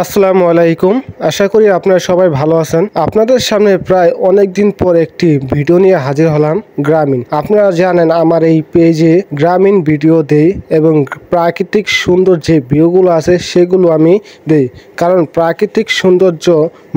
আসসালামু আলাইকুম। আশা করি আপনারা সবাই ভালো আছেন। আপনাদের সামনে প্রায় অনেক দিন পর একটি ভিডিও নিয়ে হাজির হলাম গ্রামীণ। আপনারা জানেন আমার এই পেজে গ্রামীণ ভিডিও দেই এবং প্রাকৃতিক সুন্দর যে ভিউগুলো আছে সেগুলো আমি দেই, কারণ প্রাকৃতিক সৌন্দর্য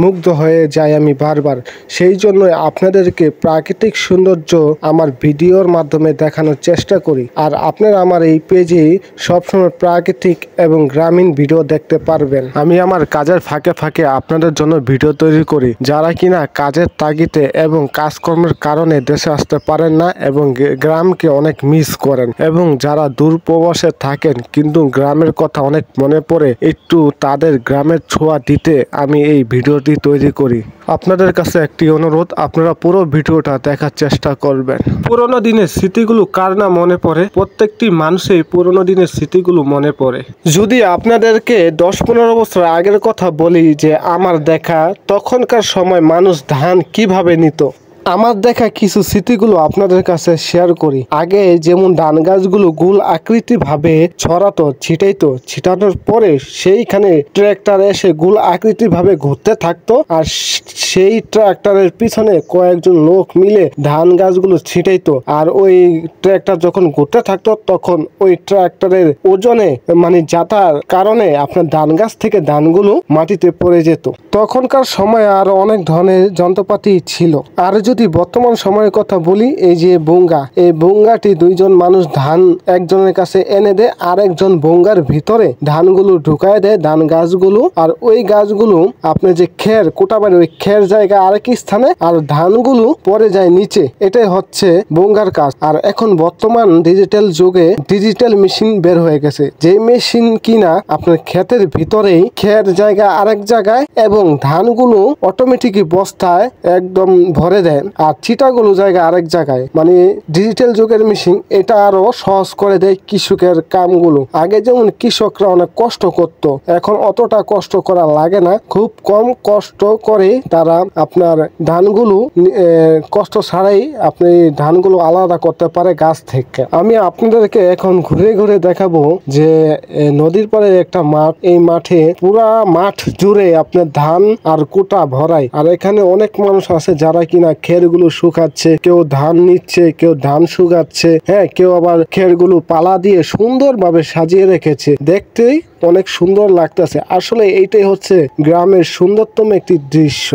মুগ্ধ হয়ে যায় আমি বারবার। সেই জন্য আপনাদেরকে প্রাকৃতিক সৌন্দর্য আমার ভিডিওর মাধ্যমে দেখানোর চেষ্টা করি। আর আপনারা আমার এই পেজে সবসময় প্রাকৃতিক এবং গ্রামীণ ভিডিও দেখতে পারবেন। আমি আমার কাজের ফাঁকে ফাঁকে আপনাদের জন্য ভিডিও তৈরি করি, যারা কিনা কাজের তাগিদে এবং কাজকর্মের কারণে দেশে আসতে পারেন না এবং গ্রামকে অনেক মিস করেন, এবং যারা দূর প্রবাসে থাকেন কিন্তু গ্রামের কথা অনেক মনে পড়ে, একটু তাদের গ্রামের ছোঁয়া দিতে আমি এই ভিডিওটি তৈরি করি। আপনাদের কাছে একটি অনুরোধ, আপনারা পুরো ভিডিওটা দেখার চেষ্টা করবেন। পুরোনো দিনের স্মৃতিগুলো কার না মনে পড়ে? প্রত্যেকটি মানুষের পুরোনো দিনের স্মৃতিগুলো মনে পড়ে। যদি আপনাদেরকে 10-15 বছর আগের কথা বলি যে আমার দেখা তখনকার সময় মানুষ ধান কিভাবে নিত, আমার দেখা কিছু স্মৃতিগুলো আপনাদের কাছে শেয়ার করি। আগে যেমন ধান গাছগুলো গোল আকৃতি ভাবে ছড়াতো, ছিটানোর পরে সেইখানে ট্র্যাক্টর এসে গোল আকৃতি ভাবে ঘুরতে থাকতো, আর সেই ট্র্যাক্টরের পিছনে কয়েকজন লোক মিলে ধান গাছগুলো ছিটাইতো। আর ওই ট্র্যাক্টর যখন ঘুরতে থাকতো তখন ওই ট্র্যাক্টরের ওজনে মানে যাতার কারণে আপনার ধান গাছ থেকে ধানগুলো মাটিতে পড়ে যেত। তখনকার সময় আরো অনেক ধরনের যন্ত্রপাতি ছিল। আর যদি বর্তমান সময়ের কথা বলি, এই যে বঙ্গা, এই বঙ্গাটি দুইজন মানুষ ধান একজনের কাছে এনে দেয়, আর একজন বঙ্গার ভিতরে ধানগুলো ঢুকায় দেয়, ধান গাছগুলো। আর ওই গাছগুলো আপনার যে খের কোটাবাড়ি, ওই খের জায়গায় আরেক স্থানে, আর ধানগুলো পরে যায় নিচে। এটাই হচ্ছে বঙ্গার কাজ। আর এখন বর্তমান ডিজিটাল যুগে ডিজিটাল মেশিন বের হয়ে গেছে, যে মেশিন কিনা আপনার ক্ষেতের ভিতরেই খের জায়গা আরেক জায়গায় এবং ধানগুলো অটোমেটিক বস্তায় একদম ভরে দেয়, আর চিটাগুলো জায়গা আরেক জায়গায়। মানে ডিজিটাল যুগের মেশিন এটা আরো সহজ করে দেয় কৃষকের কামগুলো। আগে যেমন কৃষকরা অনেক কষ্ট করত, এখন অতটা কষ্ট করা লাগে না, খুব কম কষ্ট করে তারা আপনার ধানগুলো কষ্ট ছাড়াই আপনি ধানগুলো আলাদা করতে পারে গাছ থেকে। আমি আপনাদেরকে এখন ঘুরে ঘুরে দেখাবো যে নদীর পাড়ে একটা মাঠ, এই মাঠে পুরা মাঠ জুড়ে আপনার ধান আর কোটা ভরাই। আর এখানে অনেক মানুষ আছে যারা কিনা খেরগুলো শুকাচ্ছে, কেউ ধান নিচ্ছে, কেউ ধান শুকাচ্ছে, হ্যাঁ, কেউ আবার খেরগুলো পালা দিয়ে সুন্দরভাবে সাজিয়ে রেখেছে। দেখতেই অনেক সুন্দর লাগতেছে। আসলে এইটাই হচ্ছে গ্রামের সুন্দরতম একটি দৃশ্য।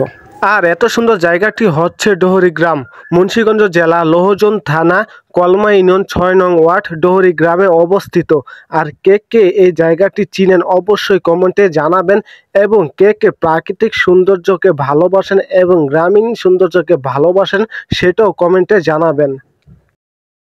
আর এত সুন্দর জায়গাটি হচ্ছে ডোহরি গ্রাম, মুন্সিগঞ্জ জেলা, লোহজন থানা, কলমা ইউনিয়ন, 6 নং ওয়ার্ড, ডোহরি গ্রামে অবস্থিত। আর কে কে এই জায়গাটি চিনেন অবশ্যই কমেন্টে জানাবেন, এবং কে কে প্রাকৃতিক সৌন্দর্যকে ভালোবাসেন এবং গ্রামীণ সৌন্দর্যকে ভালোবাসেন সেটাও কমেন্টে জানাবেন।